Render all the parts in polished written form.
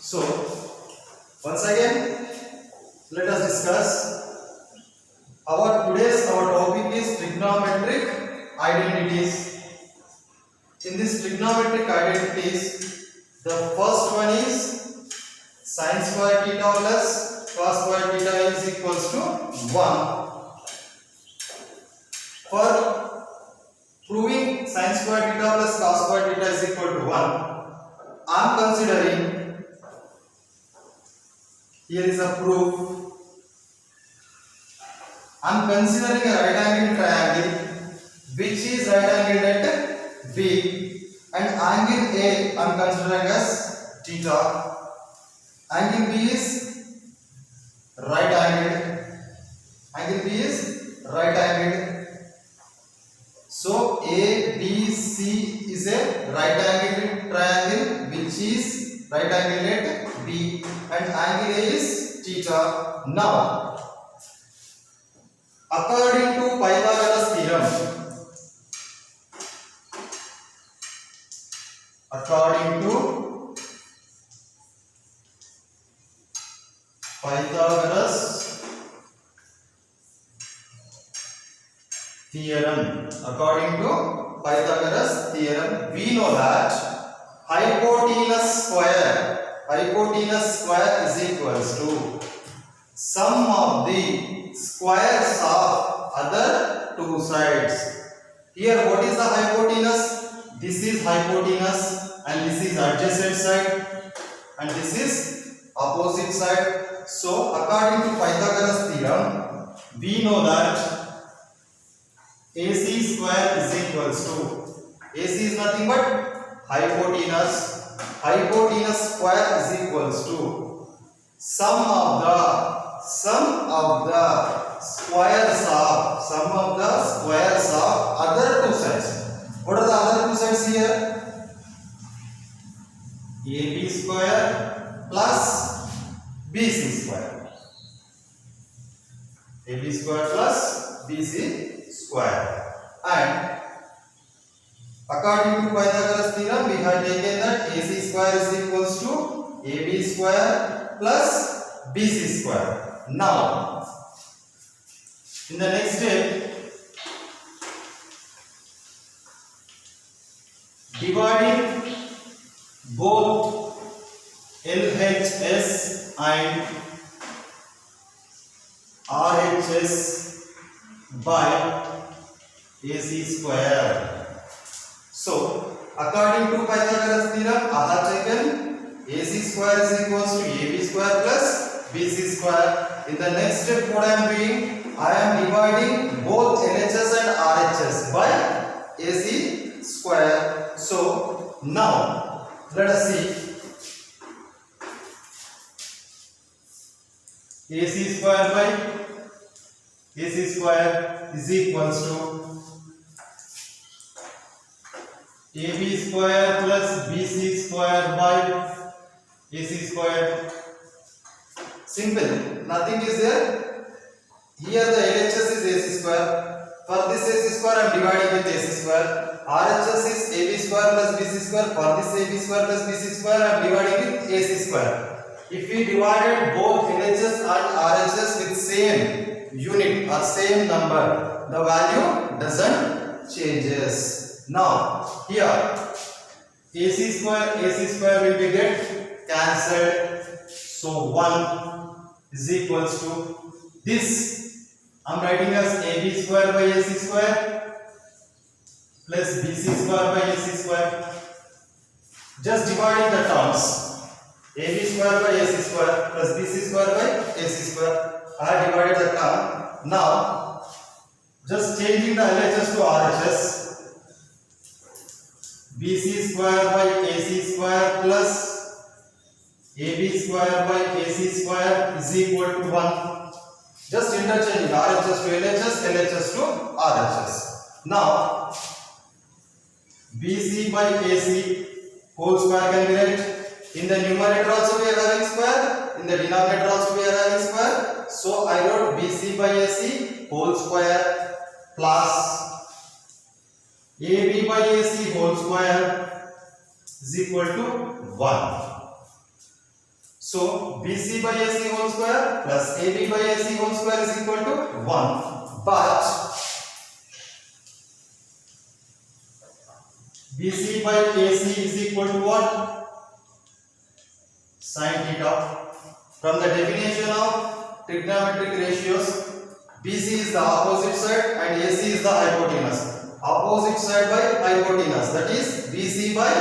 So once again, let us discuss. Our topic is trigonometric identities. In this trigonometric identities, the first one is sin square theta plus cos square theta is equals to 1. For proving sin square theta plus cos square theta is equal to 1, I am considering, here is a proof. I am considering a right angle triangle which is right angled at B, and angle A I am considering as theta. Angle B is right angled. Angle B is right angled. So A, B, C is a right angled triangle which is right angled at B, and angle A is theta. Now, according to Pythagoras theorem, according to Pythagoras theorem, we know that hypotenuse square is equals to sum of the squares of other two sides. Here, what is the hypotenuse? This is hypotenuse, and this is adjacent side, and this is opposite side. So, according to Pythagoras theorem, we know that AC square is equals to, AC is nothing but hypotenuse. Hypotenuse square is equals to sum of the squares of other two sides. What are the other two sides here? AB square plus BC square. AB square plus BC square. And according to Pythagoras theorem, we have taken that AC square is equals to AB square plus BC square. Now, in the next step, dividing both LHS and RHS by AC square. So, according to Pythagoras theorem, I have taken AC square is equals to AB square plus BC square. In the next step, what I am doing? I am dividing both LHS and RHS by AC square. So, now, let us see. AC square by AC square is equals to AB square plus BC square by AC square. Simple, nothing is there. Here the LHS is AC square. For this AC square I am dividing with AC square. RHS is AB square plus BC square. For this AB square plus BC square I am dividing with AC square. If we divided both LHS and RHS with same unit or same number, the value doesn't changes. Now here AC square will be get cancelled. So 1 is equals to this. I am writing as AB square by AC square plus BC square by AC square. Just dividing the terms. AB square by AC square plus BC square by AC square. I have divided the term. Now, just changing the LHS to RHS. BC square by AC square plus AB square by AC square is equal to 1. Just interchanging RHS to LHS, LHS to RHS. Now, BC by AC whole square can be written. In the numerator also we are having square, in the denominator also we are having square. So I wrote BC by AC whole square plus AB by AC whole square is equal to 1. So BC by AC whole square plus AB by AC whole square is equal to 1. But BC by AC is equal to what? Sin theta. From the definition of trigonometric ratios, BC is the opposite side and AC is the hypotenuse. Opposite side by hypotenuse, that is BC by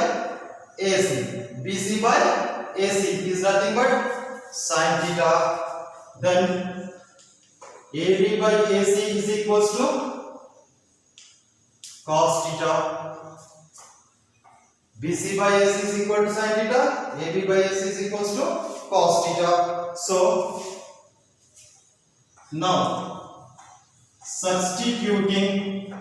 AC. BC by AC is nothing but sin theta. Then AB by AC is equals to cos theta. BC by AC is equal to sin theta. AB by AC is equals to cos theta. So now substituting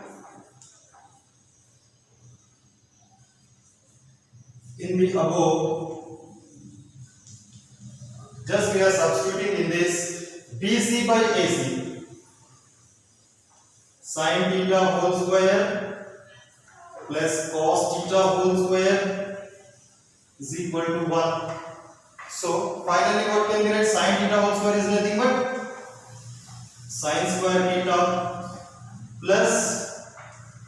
in the above, just we are substituting in this BC by AC, sin theta whole square plus cos theta whole square is equal to 1. So finally what can be written? Sin theta whole square is nothing but sin square theta plus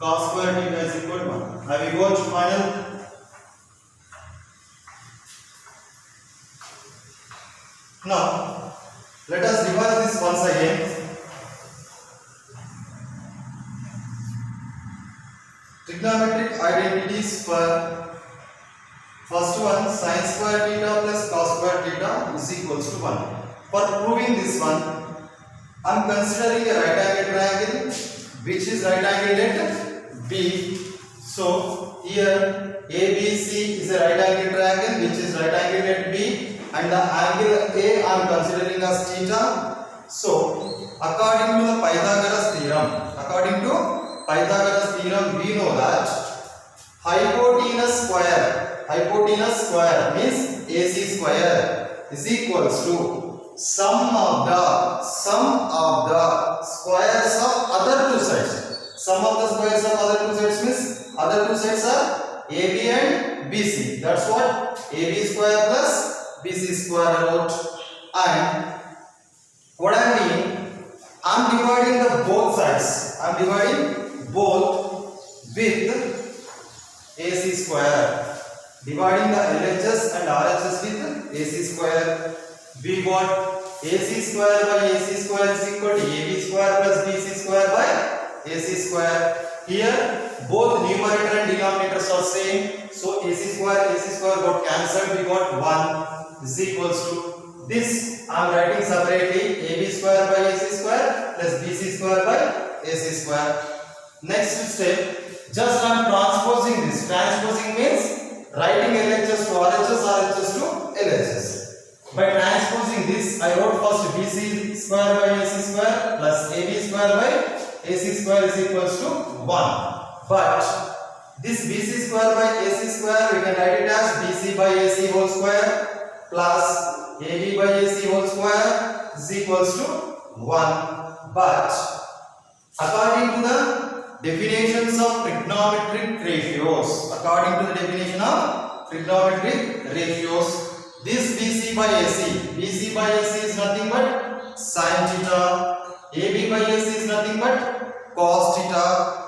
cos square theta is equal to 1. Have we got final? Now let us revise this once again. Trigonometric identities for first one, sin square theta plus cos square theta is equals to 1. For proving this one, I am considering a right angle triangle which is right angled at B. So here ABC is a right angle triangle which is right angled at B, and the angle A I am considering as theta. So according to the Pythagoras theorem, we know that hypotenuse square means AC square is equals to sum of the squares of other two sides. Sum of the squares of other two sides means other two sides are AB and BC. That's what AB square plus BC square I wrote. And what I mean, I am dividing the both sides. I am dividing both with AC square. Dividing the LHS and RHS with AC square. We got AC square by AC square is equal to AB square plus BC square by AC square. Here both numerator and denominators are same. So AC square got cancelled. We got 1 is equals to this. I am writing separately AB square by AC square plus BC square by AC square. Next step, just I am transposing this. Transposing means writing LHS to RHS, RHS to LHS. By transposing this, I wrote first BC square by AC square plus AB square by AC square is equals to 1. But this BC square by AC square, we can write it as BC by AC whole square plus AB by AC whole square is equals to 1. But according to the definitions of trigonometric ratios, this BC by AC is nothing but sin theta, AB by AC is nothing but cos theta.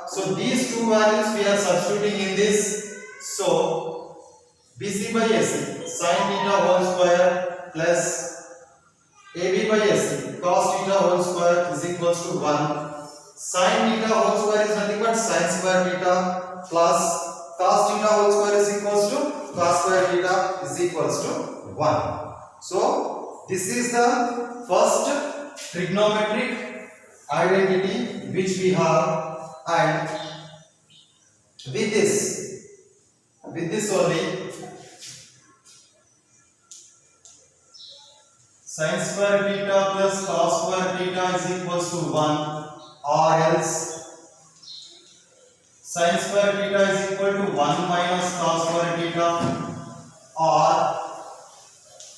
So these two values we are substituting in this. So BC by AC sin theta whole square plus AB by AC cos theta whole square is equals to 1. Sin theta whole square is nothing but sin square theta plus cos theta whole square is equals to cos square theta is equals to 1. So this is the first trigonometric identity which we have, and with this only sin square theta plus cos square theta is equals to 1, or else sin square theta is equal to 1 minus cos square theta, or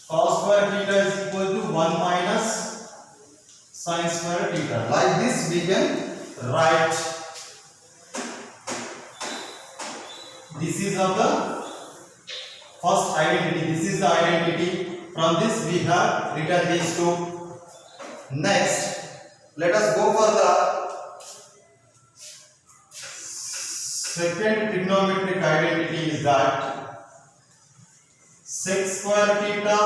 cos square theta is equal to 1 minus sin square theta. Like this we can write. This is of the first identity. This is the identity From this we have written these two. Next, let us go for the second trigonometric identity is that sec square theta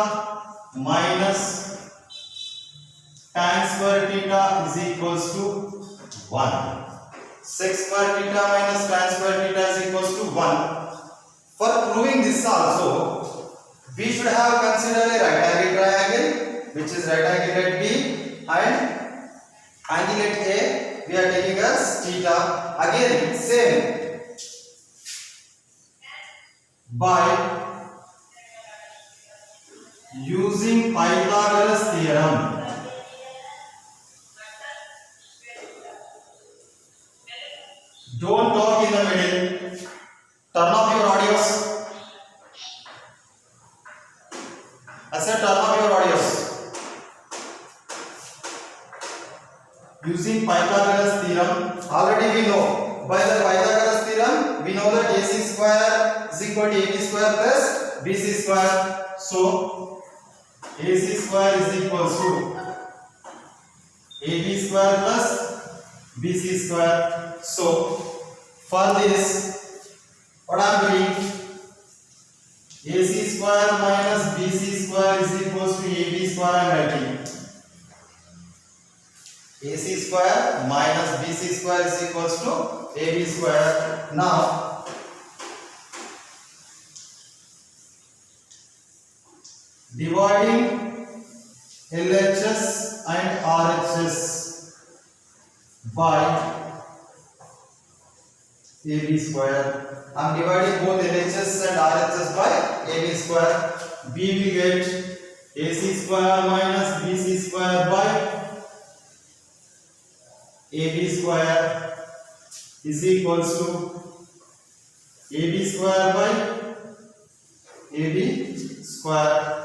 minus tan square theta is equals to 1. Sec square theta minus tan square theta is equals to 1. For proving this also, we should have considered a right angle triangle, which is right angle at B, and angle at A we are taking as theta. Again same, by using Pythagoras theorem, don't talk in the middle, turn off your audios. I said turn off your audios. Using Pythagoras theorem, already we know, by the Pythagoras theorem we know that AC square is equal to AB square plus BC square. So AC square is equals to AB square plus BC square. So for this, what I am doing, AC square minus BC square is equals to AB square I am writing. AC square minus BC square is equals to AB square. Now dividing LHS and RHS by AB square. I am dividing both LHS and RHS by AB square. B will get AC square minus BC square by AB square is equals to AB square by AB square.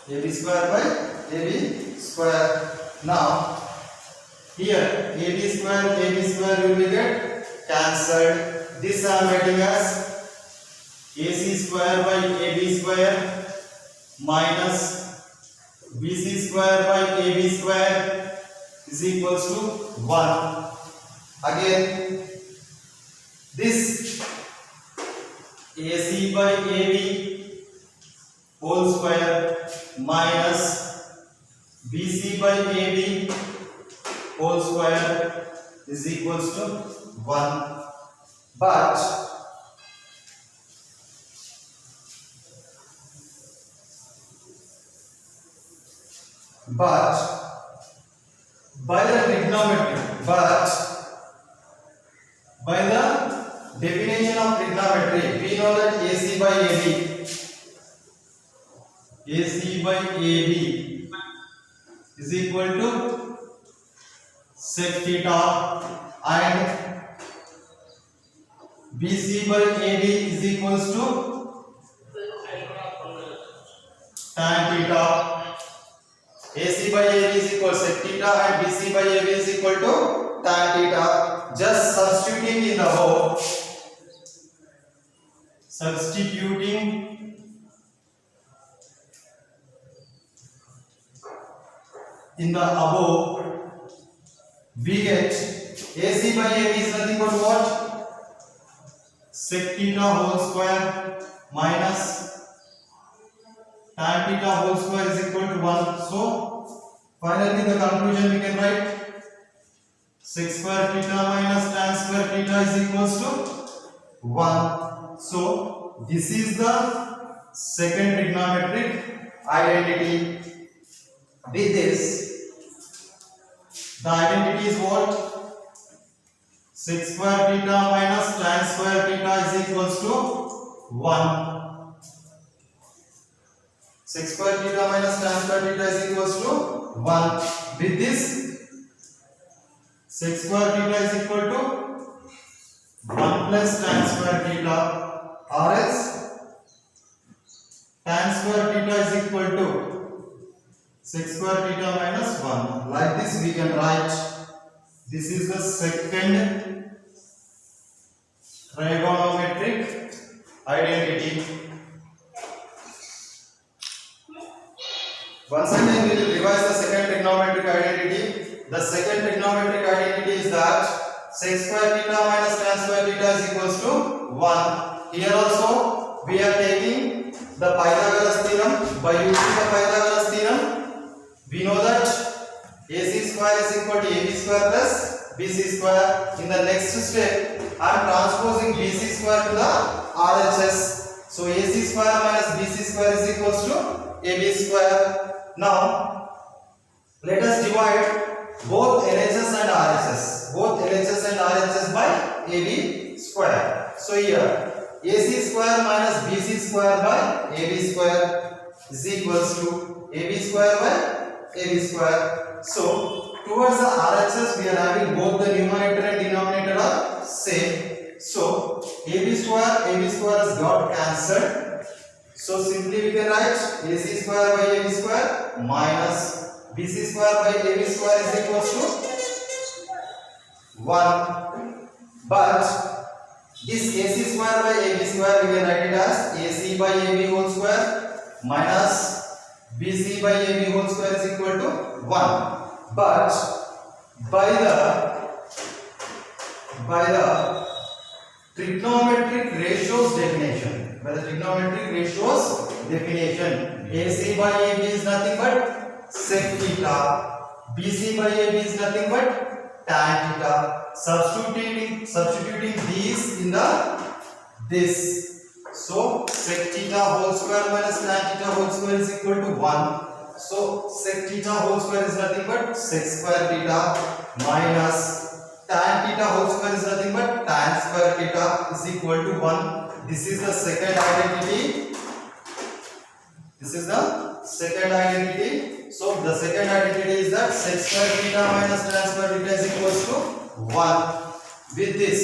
AB square by AB square. Now here AB square will be get cancelled. This I am writing as AC square by AB square minus BC square by AB square is equals to 1. Again this AC by AB whole square minus BC by AB whole square is equals to 1. But by the trigonometry, by the definition of trigonometry, we know that AC by AB is equal to sec theta, and BC by AB is equals to tan theta. AC by AB is equal to sec theta and BC by AB is equal to tan theta. Just substituting in the above, we get AC by AB is nothing but what? Sec theta whole square minus tan theta whole square is equal to 1. So finally the conclusion we can write sec square theta minus tan square theta is equals to 1. So this is the second trigonometric identity. With this, the identity is what? Sec square theta minus tan square theta is equals to 1. Sec square theta minus tan square theta is equals to 1. With this, sec square theta is equal to 1 plus tan square theta, or else tan square theta is equal to sec square theta minus 1. Like this we can write, this is the second trigonometric identity. Once again we will revise the second trigonometric identity. The second trigonometric identity is that sec square theta minus tan square theta is equals to 1. Here also we are taking the Pythagoras theorem. By using the Pythagoras theorem, we know that AC square is equal to AB square plus BC square. In the next step, I am transposing BC square to the RHS. So AC square minus BC square is equals to AB square. Now let us divide both LHS and RHS. Both LHS and RHS by AB square. So here AC square minus BC square by AB square is equals to AB square by AB square. So towards the RHS we are having both the numerator and denominator are same. So AB square has got cancelled. So simply we can write AC square by AB square minus BC square by AB square is equals to 1. But this AC square by AB square we can write it as AC by AB whole square minus BC by AB whole square is equal to 1. But by the trigonometric ratios definition, AC by AB is nothing but sec theta, BC by AB is nothing but tan theta. Substituting these in this. So sec theta whole square minus tan theta whole square is equal to 1. So sec theta whole square is nothing but sec square theta minus tan theta whole square is nothing but tan square theta is equal to 1. This is the second identity. So the second identity is that sec square theta minus tan square theta is equals to 1. With this,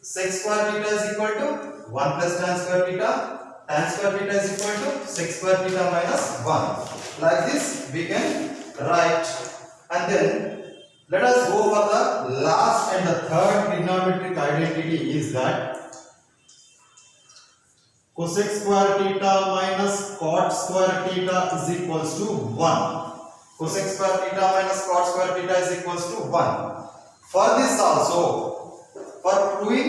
sec square theta is equal to 1 plus tan square theta. Tan square theta is equal to sec square theta minus 1. Like this we can write. And then let us go for the last and the third trigonometric identity is that cosec square theta minus cot square theta is equals to 1. Cosec square theta minus cot square theta is equals to 1. For this also, for proving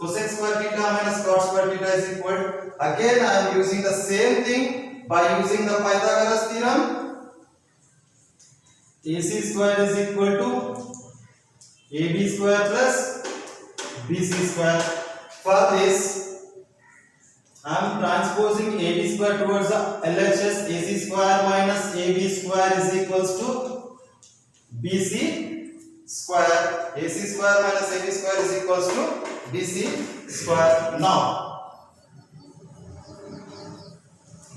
cosec square theta minus cot square theta is equal, again I am using the same thing by using the Pythagoras theorem. AC square is equal to AB square plus BC square. For this, I am transposing AB square towards the LHS. AC square minus AB square is equals to BC square. AC square minus AB square is equals to BC square. Now,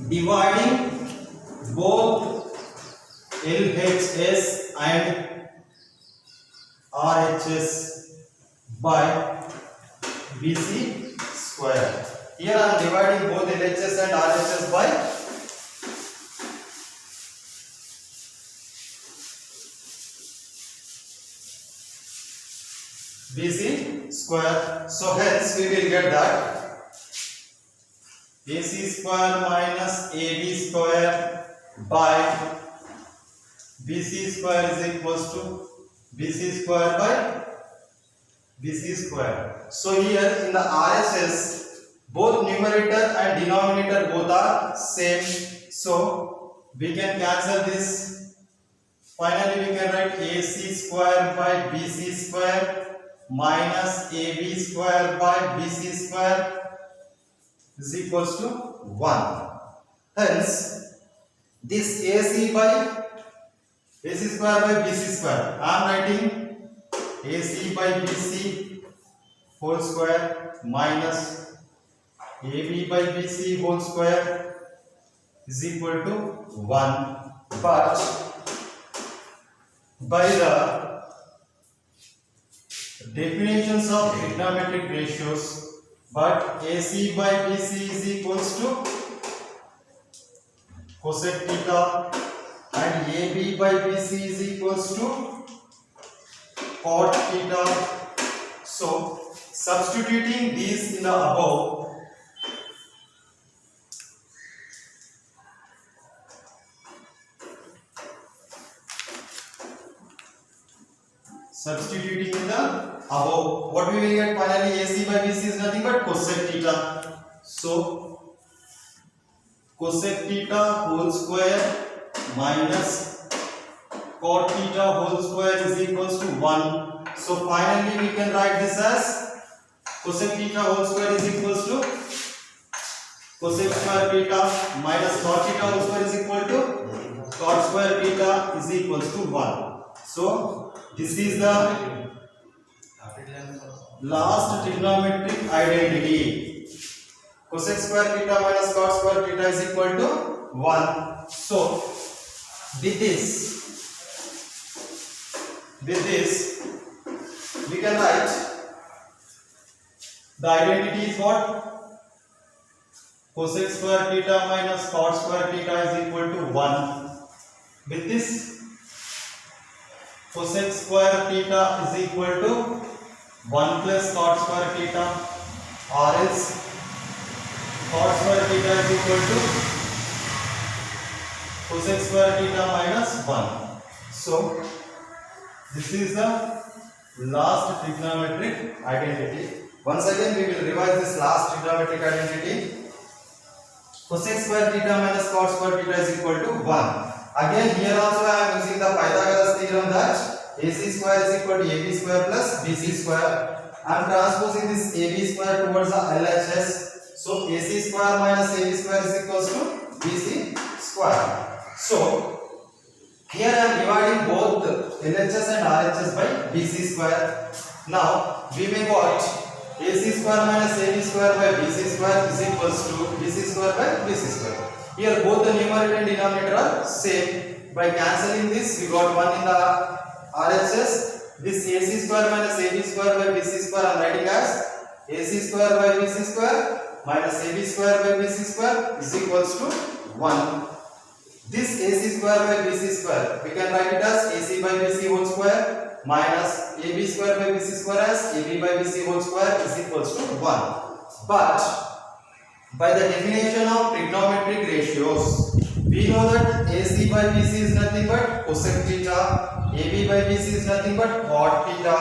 dividing both LHS and RHS by BC square. Here I am dividing both LHS and RHS by BC square. So hence we will get that AC square minus AB square by BC square is equals to BC square by BC square. So here in the RHS both numerator and denominator both are same. So we can cancel this. Finally we can write AC square by BC square minus AB square by BC square is equals to 1. Hence this AC square by BC square, I am writing AC by BC whole square minus AB by BC whole square is equal to 1. But by the definitions of trigonometric ratios, but AC by BC is equals to cosec theta and AB by BC is equals to cot theta. So substituting these in the above, Substituting in the above, what we will get finally? AC by BC is nothing but cosec theta. So cosec theta whole square minus cot theta whole square is equals to 1. So finally we can write this as cosec theta whole square is equals to cosec square theta minus cot theta whole square is equal to cot square theta is equals to 1. So this is the last trigonometric identity. Cosec square theta minus cot square theta is equal to 1. So with this we can write the identity is what? Cosec square theta minus cot square theta is equal to 1. With this, cosec square theta is equal to 1 plus cot square theta, or else cot square theta is equal to cosec square theta minus 1. So this is the last trigonometric identity. Once again we will revise this last trigonometric identity. Cosec square theta minus cot square theta is equal to 1. Again here also I am using the Pythagoras theorem that AC square is equal to AB square plus BC square. I am transposing this AB square towards the LHS. So AC square minus AB square is equals to BC square. So here I am dividing both LHS and RHS by BC square. Now we may got AC square minus AB square by BC square is equals to BC square by BC square. Here both the numerator and denominator are same. By cancelling this we got 1 in the RHS. This AC square minus AB square by BC square I am writing as AC square by BC square minus AB square by BC square is equals to 1. This AC square by BC square we can write it as AC by BC whole square minus AB square by BC square as AB by BC whole square is equals to 1. But by the definition of trigonometric ratios, we know that AC by BC is nothing but cosec theta, AB by BC is nothing but cot theta.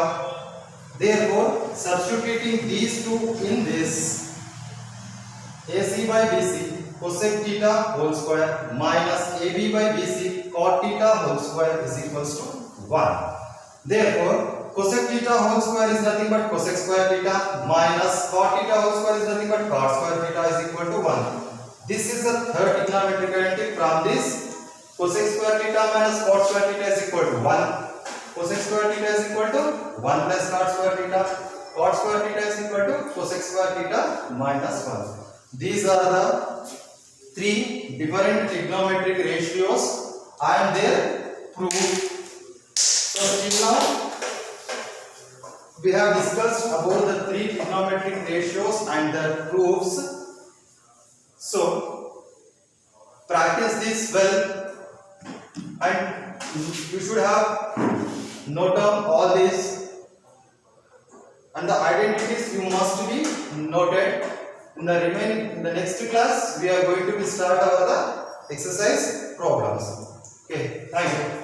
Therefore, substituting these two in this, AC by BC cosec theta whole square minus AB by BC cot theta whole square is equals to 1. Therefore, cosec theta whole square is nothing but cosec square theta minus cot theta whole square is nothing but cot square theta is equal to 1. This is the third trigonometric identity. From this, cosec square theta minus cot square theta is equal to 1. Cosec square theta is equal to 1 plus cot square theta. Cot square theta is equal to cosec square theta minus 1. These are the three different trigonometric ratios and their proof. So till now we have discussed about the three trigonometric ratios and their proofs. So practice this well and you should have note down all this, and the identities you must be noted. In the next class we are going to start our exercise problems. Okay, thank you.